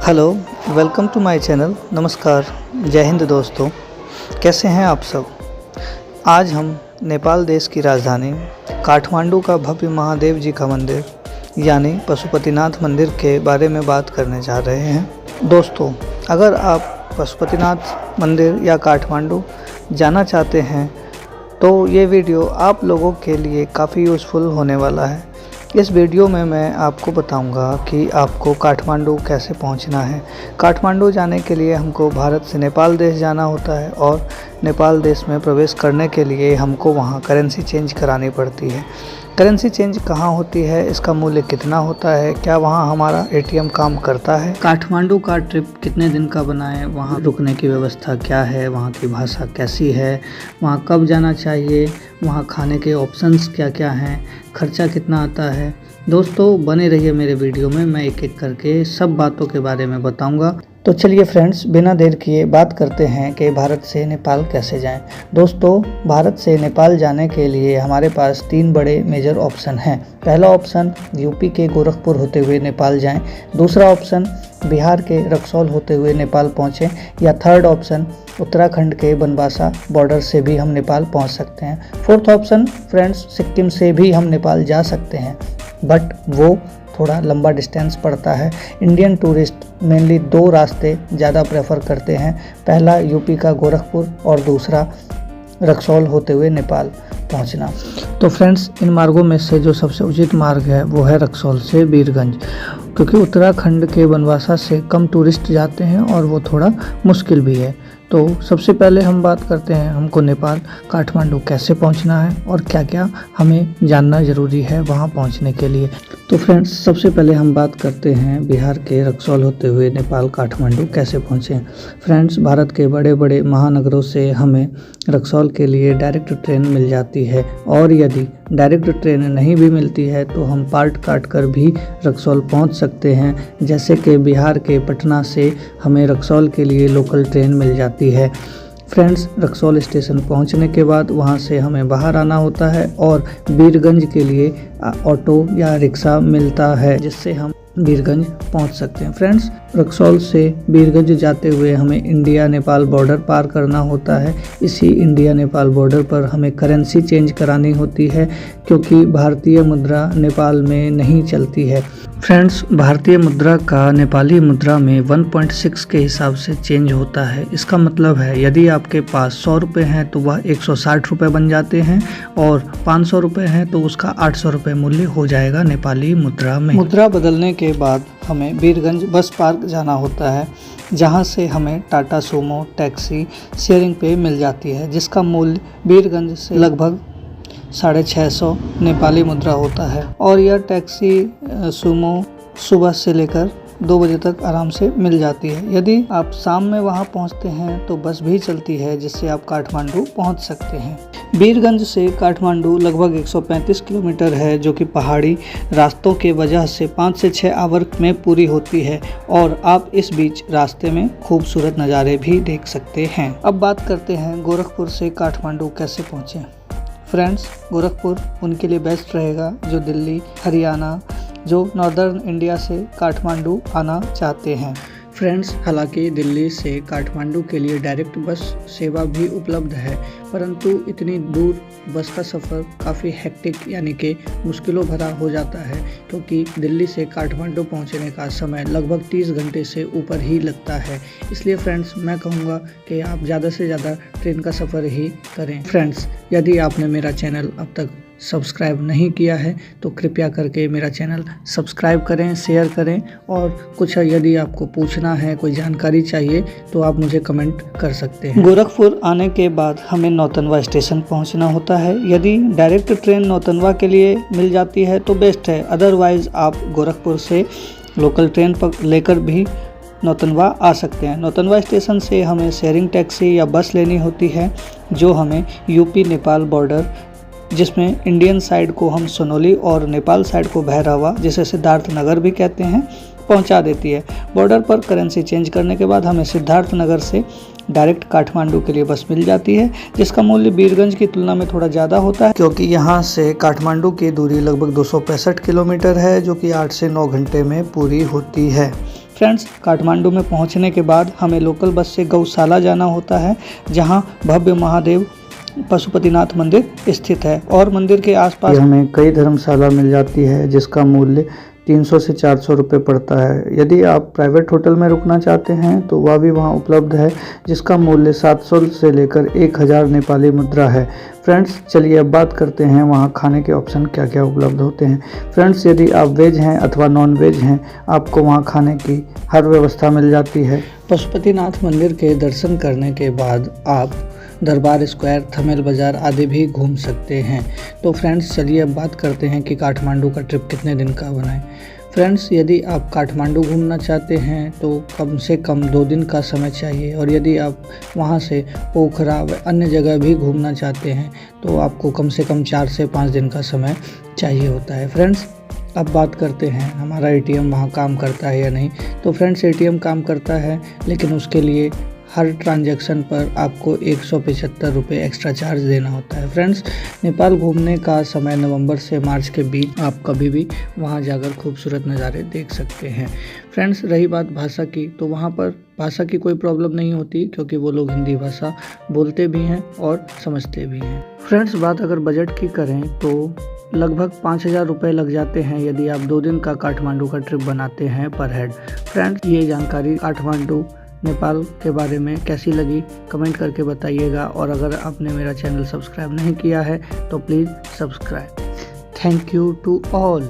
Hello, welcome to my channel. नमस्कार, जय हिंद दोस्तों। कैसे हैं आप सब। आज हम नेपाल देश की राजधानी काठमांडू का भव्य महादेव जी का मंदिर यानी पशुपतिनाथ मंदिर के बारे में बात करने जा रहे हैं। दोस्तों, अगर आप पशुपतिनाथ मंदिर या काठमांडू जाना चाहते हैं तो ये वीडियो आप लोगों के लिए काफ़ी यूज़फुल होने वाला है। इस वीडियो में मैं आपको बताऊंगा कि आपको काठमांडू कैसे पहुंचना है। काठमांडू जाने के लिए हमको भारत से नेपाल देश जाना होता है और नेपाल देश में प्रवेश करने के लिए हमको वहां करेंसी चेंज करानी पड़ती है। करेंसी चेंज कहाँ होती है, इसका मूल्य कितना होता है, क्या वहाँ हमारा एटीएम काम करता है, काठमांडू का ट्रिप कितने दिन का बनाएं, वहाँ रुकने की व्यवस्था क्या है, वहाँ की भाषा कैसी है, वहाँ कब जाना चाहिए, वहाँ खाने के ऑप्शंस क्या क्या हैं, खर्चा कितना आता है। दोस्तों, बने रहिए मेरे वीडियो में, मैं एक एक करके सब बातों के बारे में बताऊँगा। तो चलिए फ्रेंड्स, बिना देर किए बात करते हैं कि भारत से नेपाल कैसे जाएं। दोस्तों, भारत से नेपाल जाने के लिए हमारे पास 3 बड़े मेजर ऑप्शन हैं। पहला ऑप्शन यूपी के गोरखपुर होते हुए नेपाल जाएं, दूसरा ऑप्शन बिहार के रक्सौल होते हुए नेपाल पहुंचें, या थर्ड ऑप्शन उत्तराखंड के बनवासा बॉर्डर से भी हम नेपाल पहुंच सकते हैं। फोर्थ ऑप्शन फ्रेंड्स, सिक्किम से भी हम नेपाल जा सकते हैं, बट वो थोड़ा लंबा डिस्टेंस पड़ता है। इंडियन टूरिस्ट मेनली 2 रास्ते ज़्यादा प्रेफर करते हैं। पहला यूपी का गोरखपुर और दूसरा रक्सौल होते हुए नेपाल पहुंचना। तो फ्रेंड्स, इन मार्गों में से जो सबसे उचित मार्ग है वो है रक्सौल से वीरगंज, क्योंकि उत्तराखंड के बनवासा से कम टूरिस्ट जाते हैं और वो थोड़ा मुश्किल भी है। तो सबसे पहले हम बात करते हैं हमको नेपाल काठमांडू कैसे पहुंचना है और क्या क्या हमें जानना ज़रूरी है वहां पहुंचने के लिए। तो फ्रेंड्स, सबसे पहले हम बात करते हैं बिहार के रक्सौल होते हुए नेपाल काठमांडू कैसे पहुंचें। फ्रेंड्स, भारत के बड़े बड़े महानगरों से हमें रक्सौल के लिए डायरेक्ट ट्रेन मिल जाती है, और यदि डायरेक्ट ट्रेन नहीं भी मिलती है तो हम पार्ट काट कर भी रक्सौल पहुंच सकते हैं। जैसे कि बिहार के पटना से हमें रक्सौल के लिए लोकल ट्रेन मिल जाती है। फ्रेंड्स, रक्सौल स्टेशन पहुंचने के बाद वहां से हमें बाहर आना होता है और वीरगंज के लिए ऑटो या रिक्शा मिलता है, जिससे हम वीरगंज पहुंच सकते हैं। फ्रेंड्स, रक्सौल से वीरगंज जाते हुए हमें इंडिया नेपाल बॉर्डर पार करना होता है। इसी इंडिया नेपाल बॉर्डर पर हमें करेंसी चेंज करानी होती है, क्योंकि भारतीय मुद्रा नेपाल में नहीं चलती है। फ्रेंड्स, भारतीय मुद्रा का नेपाली मुद्रा में 1.6 के हिसाब से चेंज होता है। इसका मतलब है यदि आपके पास 100 रुपये हैं तो वह 160 रुपये बन जाते हैं, और 500 रुपये हैं तो उसका 800 रुपये मूल्य हो जाएगा नेपाली मुद्रा में। मुद्रा बदलने के बाद हमें वीरगंज बस पार्क जाना होता है, जहां से हमें टाटा सूमो टैक्सी शेयरिंग पे मिल जाती है, जिसका मूल्य वीरगंज से लगभग 650 नेपाली मुद्रा होता है। और यह टैक्सी सूमो सुबह से लेकर 2 बजे तक आराम से मिल जाती है। यदि आप शाम में वहां पहुंचते हैं तो बस भी चलती है, जिससे आप काठमांडू पहुंच सकते हैं। वीरगंज से काठमांडू लगभग 135 किलोमीटर है, जो कि पहाड़ी रास्तों के वजह से 5 से 6 आवर में पूरी होती है, और आप इस बीच रास्ते में खूबसूरत नज़ारे भी देख सकते हैं। अब बात करते हैं गोरखपुर से काठमांडू कैसे पहुँचें। फ्रेंड्स, गोरखपुर उनके लिए बेस्ट रहेगा जो दिल्ली, हरियाणा, जो नॉर्दर्न इंडिया से काठमांडू आना चाहते हैं। फ्रेंड्स, हालांकि दिल्ली से काठमांडू के लिए डायरेक्ट बस सेवा भी उपलब्ध है, परंतु इतनी दूर बस का सफ़र काफ़ी हेक्टिक यानी कि मुश्किलों भरा हो जाता है, क्योंकि दिल्ली से काठमांडू पहुंचने का समय लगभग 30 घंटे से ऊपर ही लगता है। इसलिए फ्रेंड्स, मैं कहूँगा कि आप ज़्यादा से ज़्यादा ट्रेन का सफ़र ही करें। फ्रेंड्स, यदि आपने मेरा चैनल अब तक सब्सक्राइब नहीं किया है तो कृपया करके मेरा चैनल सब्सक्राइब करें, शेयर करें, और कुछ यदि आपको पूछना है, कोई जानकारी चाहिए तो आप मुझे कमेंट कर सकते हैं। गोरखपुर आने के बाद हमें नौतनवा स्टेशन पहुंचना होता है। यदि डायरेक्ट ट्रेन नौतनवा के लिए मिल जाती है तो बेस्ट है, अदरवाइज़ आप गोरखपुर से लोकल ट्रेन लेकर भी नौतनवा आ सकते हैं। नौतनवा स्टेशन से हमें शेयरिंग टैक्सी या बस लेनी होती है, जो हमें यूपी नेपाल बॉर्डर, जिसमें इंडियन साइड को हम सोनोली और नेपाल साइड को भैरवा, जिसे सिद्धार्थ नगर भी कहते हैं, पहुंचा देती है। बॉर्डर पर करेंसी चेंज करने के बाद हमें सिद्धार्थ नगर से डायरेक्ट काठमांडू के लिए बस मिल जाती है, जिसका मूल्य वीरगंज की तुलना में थोड़ा ज़्यादा होता है, क्योंकि यहाँ से काठमांडू की दूरी लगभग 265 किलोमीटर है, जो कि 8 से 9 घंटे में पूरी होती है। फ्रेंड्स, काठमांडू में पहुंचने के बाद हमें लोकल बस से गौशाला जाना होता है, जहां भव्य महादेव पशुपतिनाथ मंदिर स्थित है और मंदिर के आसपास हमें कई धर्मशाला मिल जाती है, जिसका मूल्य 300 से 400 रुपये पड़ता है। यदि आप प्राइवेट होटल में रुकना चाहते हैं तो वह भी वहां उपलब्ध है, जिसका मूल्य 700 से लेकर 1000 नेपाली मुद्रा है। फ्रेंड्स, चलिए अब बात करते हैं वहां खाने के ऑप्शन क्या क्या उपलब्ध होते हैं। फ्रेंड्स, यदि आप वेज हैं अथवा नॉन वेज हैं, आपको वहां खाने की हर व्यवस्था मिल जाती है। पशुपतिनाथ मंदिर के दर्शन करने के बाद आप दरबार स्क्वायर, थमेल बाज़ार आदि भी घूम सकते हैं। तो फ्रेंड्स, चलिए अब बात करते हैं कि काठमांडू का ट्रिप कितने दिन का बनाएं। फ्रेंड्स, यदि आप काठमांडू घूमना चाहते हैं तो कम से कम 2 दिन का समय चाहिए, और यदि आप वहां से पोखरा व अन्य जगह भी घूमना चाहते हैं तो आपको कम से कम 4 से 5 दिन का समय चाहिए होता है। फ्रेंड्स, अब बात करते हैं हमारा एटीएम वहाँ काम करता है या नहीं। तो फ्रेंड्स, एटीएम काम करता है, लेकिन उसके लिए हर ट्रांजैक्शन पर आपको 175 रुपये एक्स्ट्रा चार्ज देना होता है। फ्रेंड्स, नेपाल घूमने का समय नवंबर से मार्च के बीच आप कभी भी वहां जाकर खूबसूरत नज़ारे देख सकते हैं। फ्रेंड्स, रही बात भाषा की, तो वहां पर भाषा की कोई प्रॉब्लम नहीं होती, क्योंकि वो लोग हिंदी भाषा बोलते भी हैं और समझते भी हैं। फ्रेंड्स, बात अगर बजट की करें तो लगभग 5000 रुपये लग जाते हैं यदि आप 2 दिन का काठमांडू का ट्रिप बनाते हैं पर हेड। फ्रेंड्स, ये जानकारी काठमांडू नेपाल के बारे में कैसी लगी कमेंट करके बताइएगा, और अगर आपने मेरा चैनल सब्सक्राइब नहीं किया है तो please subscribe. Thank you to all.